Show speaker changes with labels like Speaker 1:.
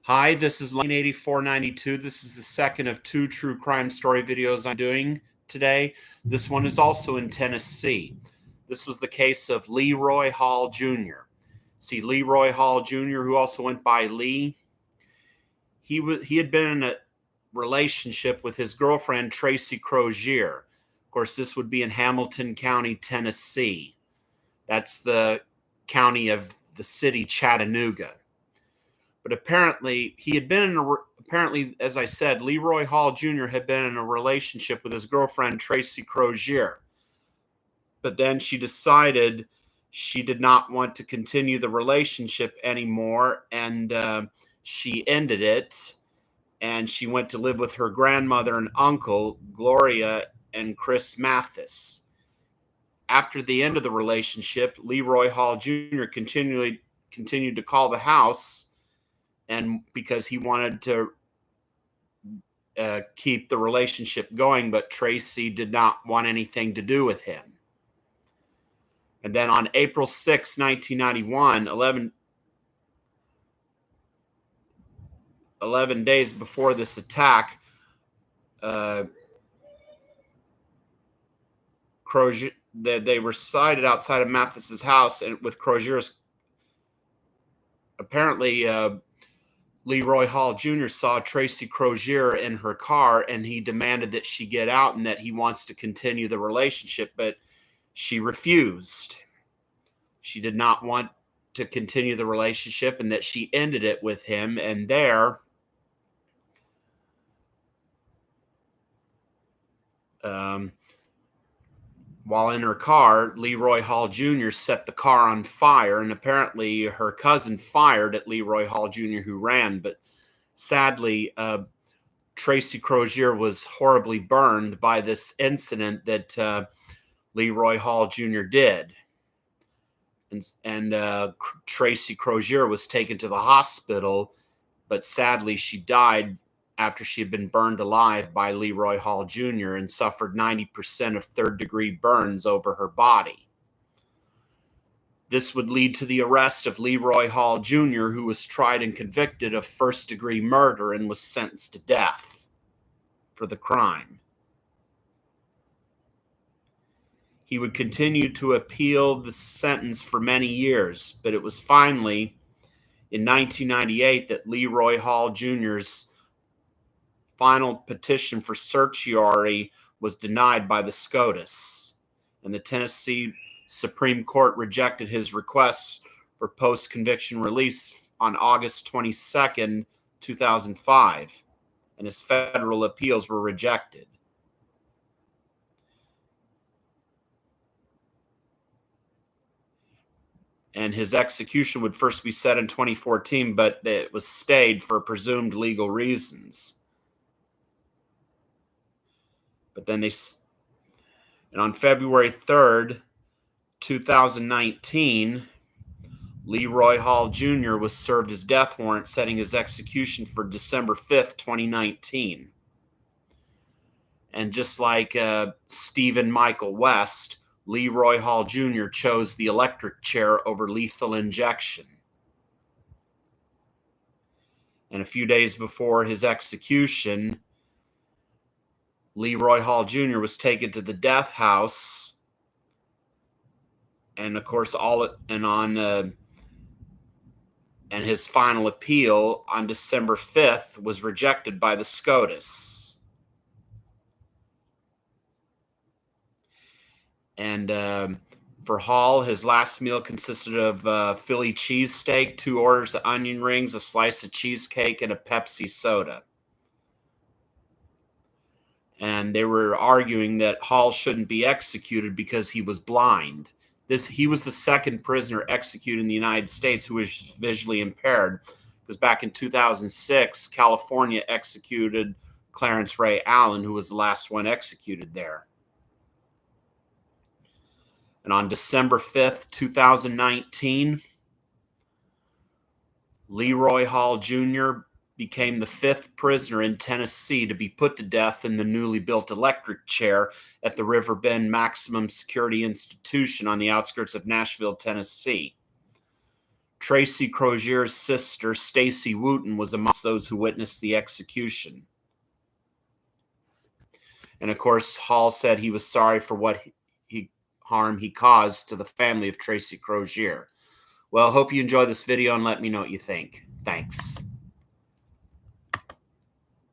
Speaker 1: Hi, this is Line 8492. This is the second of two true crime story videos I'm doing today. This one is also in Tennessee. This was the case of Leroy Hall Jr. See, Leroy Hall Jr., who also went by Lee, he had been in a relationship with his girlfriend, Tracie Crozier. Of course, this would be in Hamilton County, Tennessee. That's the county of the city Chattanooga. But apparently, as I said, Leroy Hall Jr. had been in a relationship with his girlfriend, Tracie Crozier. But then she decided she did not want to continue the relationship anymore, and she ended it. And she went to live with her grandmother and uncle, Gloria and Chris Mathis. After the end of the relationship, Leroy Hall Jr. continued to call the house, and because he wanted to keep the relationship going, but Tracie did not want anything to do with him. And then on April 6, 1991, 11 days before this attack, Crozier, they were sighted outside of Mathis's house, and with Crozier's apparently Leroy Hall Jr. saw Tracie Crozier in her car, and he demanded that she get out and that he wants to continue the relationship, but she refused. She did not want to continue the relationship, and that she ended it with him. And there, while in her car, Leroy Hall Jr. set the car on fire, and apparently her cousin fired at Leroy Hall Jr., who ran. But sadly, Tracie Crozier was horribly burned by this incident that Leroy Hall Jr. did. And Tracie Crozier was taken to the hospital, but sadly she died after she had been burned alive by Leroy Hall Jr. and suffered 90% of third-degree burns over her body. This would lead to the arrest of Leroy Hall Jr., who was tried and convicted of first-degree murder and was sentenced to death for the crime. He would continue to appeal the sentence for many years, but it was finally in 1998 that Leroy Hall Jr.'s final petition for certiorari was denied by the SCOTUS, and the Tennessee Supreme Court rejected his request for post-conviction release on August 22nd, 2005, and his federal appeals were rejected. And his execution would first be set in 2014, but it was stayed for presumed legal reasons. But then and on February 3rd, 2019, Leroy Hall Jr. was served his death warrant, setting his execution for December 5th, 2019. And just like Stephen Michael West, Leroy Hall Jr. chose the electric chair over lethal injection. And a few days before his execution, Leroy Hall Jr. was taken to the death house, and of course, and his final appeal on December 5th was rejected by the SCOTUS. And for Hall, his last meal consisted of Philly cheesesteak, 2 orders of onion rings, a slice of cheesecake, and a Pepsi soda. And they were arguing that Hall shouldn't be executed because he was blind. He was the second prisoner executed in the United States who was visually impaired, because back in 2006, California executed Clarence Ray Allen, who was the last one executed there. And on December 5th, 2019, Leroy Hall Jr. became the 5th prisoner in Tennessee to be put to death in the newly built electric chair at the River Bend Maximum Security Institution on the outskirts of Nashville, Tennessee. Tracie Crozier's sister, Stacy Wooten, was amongst those who witnessed the execution. And of course, Hall said he was sorry for what harm he caused to the family of Tracie Crozier. Well, hope you enjoy this video and let me know what you think. Thanks.